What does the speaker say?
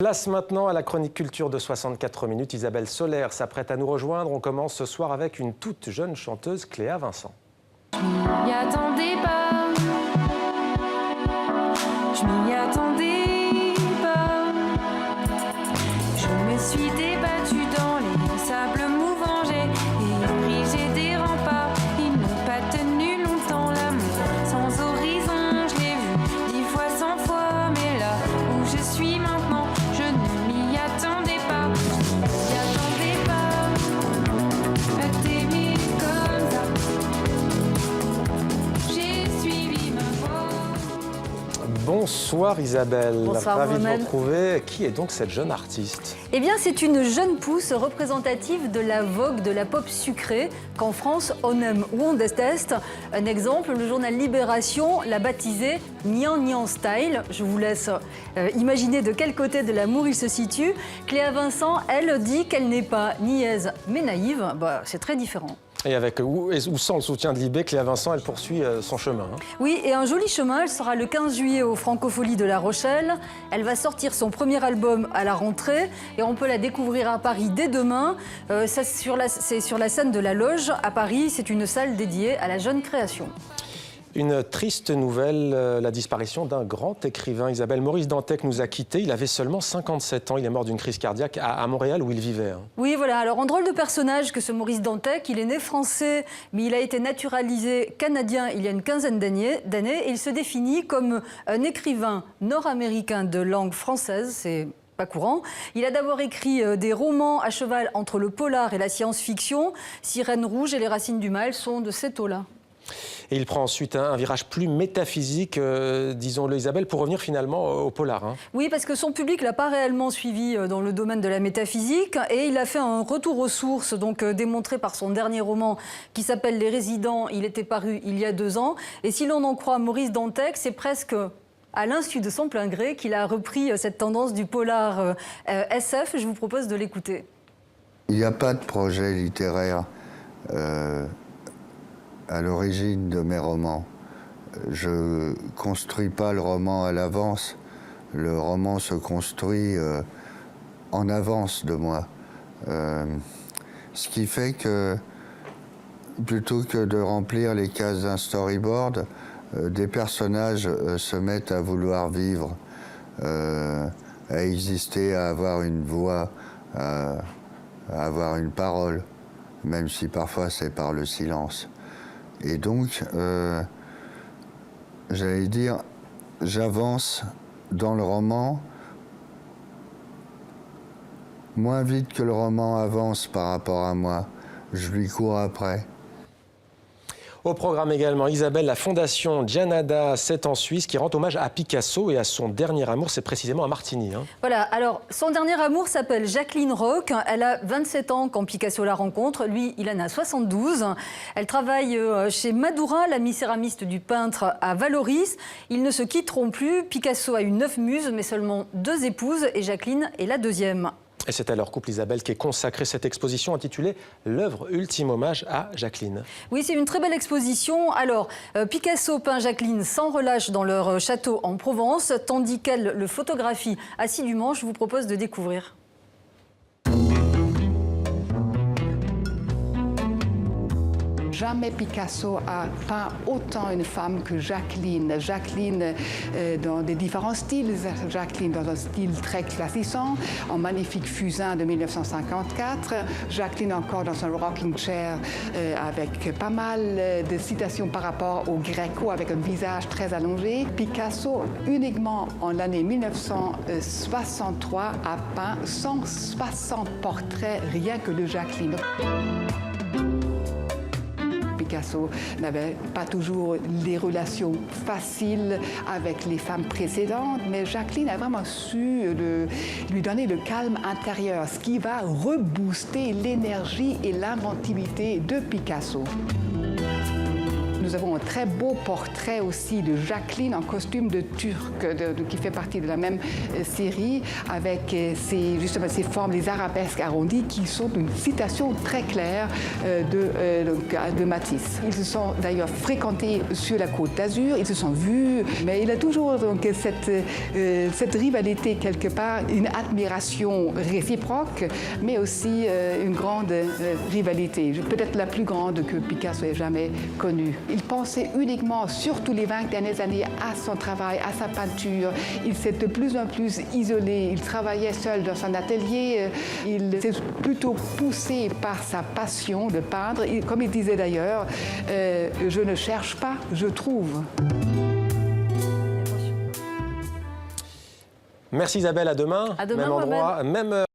Place maintenant à la chronique culture de 64 minutes. Isabelle Soler s'apprête à nous rejoindre. On commence ce soir avec une toute jeune chanteuse, Cléa Vincent. Je m'y attendais pas. Je m'y attendais pas. Je me suis débattue dans les sables mouvants. J'ai érigé des remparts. Ils n'ont pas tenu longtemps. L'amour sans horizon. Je l'ai vu 10 fois, 100 fois. Mais là où je suis maintenant, je ne m'y attendais pas. Je m'y attendais pas. À t'aimer comme ça. J'ai suivi ma voie. Bonsoir Isabelle. Bonsoir, Ravie de vous Romain. retrouver. Qui est donc cette jeune artiste? Eh bien, c'est une jeune pousse représentative de la vogue de la pop sucrée qu'en France, on aime ou on déteste. Un exemple, le journal Libération l'a baptisée Nian Nian Style. Je vous laisse imaginer de quel côté de l'amour il se situe. Cléa Vincent, elle, dit qu'elle n'est pas niaise mais naïve. Bah, c'est très différent. Et avec ou sans le soutien de Libé, Cléa Vincent, elle poursuit son chemin. Oui, et un joli chemin. Elle sera le 15 juillet au Francophonie de La Rochelle. Elle va sortir son premier album à la rentrée et on peut la découvrir à Paris dès demain. C'est sur la scène de la Loge à Paris. C'est une salle dédiée à la jeune création. Une triste nouvelle, la disparition d'un grand écrivain. Isabelle, Maurice Dantec nous a quittés. Il avait seulement 57 ans. Il est mort d'une crise cardiaque à Montréal où il vivait. Oui, voilà. Alors, un drôle de personnage que ce Maurice Dantec. Il est né français, mais il a été naturalisé canadien il y a une quinzaine d'années. Et il se définit comme un écrivain nord-américain de langue française. C'est pas courant. Il a d'abord écrit des romans à cheval entre le polar et la science-fiction. Sirène rouge et Les racines du mal sont de cette eau-là. Et il prend ensuite un virage plus métaphysique, disons-le Isabelle, pour revenir finalement au polar. Oui, parce que son public ne l'a pas réellement suivi dans le domaine de la métaphysique et il a fait un retour aux sources, donc démontré par son dernier roman qui s'appelle Les Résidents. Il était paru il y a 2 ans. Et si l'on en croit Maurice Dantec, c'est presque à l'insu de son plein gré qu'il a repris cette tendance du polar SF. Je vous propose de l'écouter. Il n'y a pas de projet littéraire à l'origine de mes romans. Je ne construis pas le roman à l'avance. Le roman se construit en avance de moi. Ce qui fait que, plutôt que de remplir les cases d'un storyboard, des personnages se mettent à vouloir vivre, à exister, à avoir une voix, à avoir une parole, même si parfois c'est par le silence. Et donc, j'allais dire, j'avance dans le roman moins vite que le roman avance par rapport à moi. Je lui cours après. Au programme également, Isabelle, la fondation Gianada, c'est en Suisse, qui rend hommage à Picasso et à son dernier amour, c'est précisément à Martigny. Voilà, alors son dernier amour s'appelle Jacqueline Roch. Elle a 27 ans quand Picasso la rencontre. Lui, il en a 72. Elle travaille chez Madourin, l'ami céramiste du peintre à Valoris. Ils ne se quitteront plus. Picasso a eu 9 muses, mais seulement 2 épouses, et Jacqueline est la deuxième. Et c'est à leur couple, Isabelle, qui est consacrée cette exposition intitulée « L'œuvre ultime hommage à Jacqueline ». Oui, c'est une très belle exposition. Alors, Picasso peint Jacqueline sans relâche dans leur château en Provence, tandis qu'elle le photographie assidûment. Je vous propose de découvrir. Jamais Picasso a peint autant une femme que Jacqueline. Jacqueline dans des différents styles. Jacqueline dans un style très classissant, en magnifique fusain de 1954. Jacqueline encore dans un rocking chair avec pas mal de citations par rapport au Gréco, avec un visage très allongé. Picasso, uniquement en l'année 1963, a peint 160 portraits rien que de Jacqueline. Picasso n'avait pas toujours des relations faciles avec les femmes précédentes, mais Jacqueline a vraiment su lui donner le calme intérieur, ce qui va rebooster l'énergie et l'inventivité de Picasso. Nous Nous avons un très beau portrait aussi de Jacqueline en costume de turc, qui fait partie de la même série, avec justement ces formes, les arabesques arrondies, qui sont une citation très claire de Matisse. Ils se sont d'ailleurs fréquentés sur la Côte d'Azur, ils se sont vus, mais il a toujours donc cette rivalité quelque part, une admiration réciproque, mais aussi une grande rivalité, peut-être la plus grande que Picasso ait jamais connue. Il pensait uniquement, surtout les 20 dernières années, à son travail, à sa peinture. Il s'est de plus en plus isolé, il travaillait seul dans son atelier, il s'est plutôt poussé par sa passion de peindre. Comme il disait d'ailleurs, je ne cherche pas, je trouve. Merci Isabelle, à demain. À demain, même endroit, Mohamed. même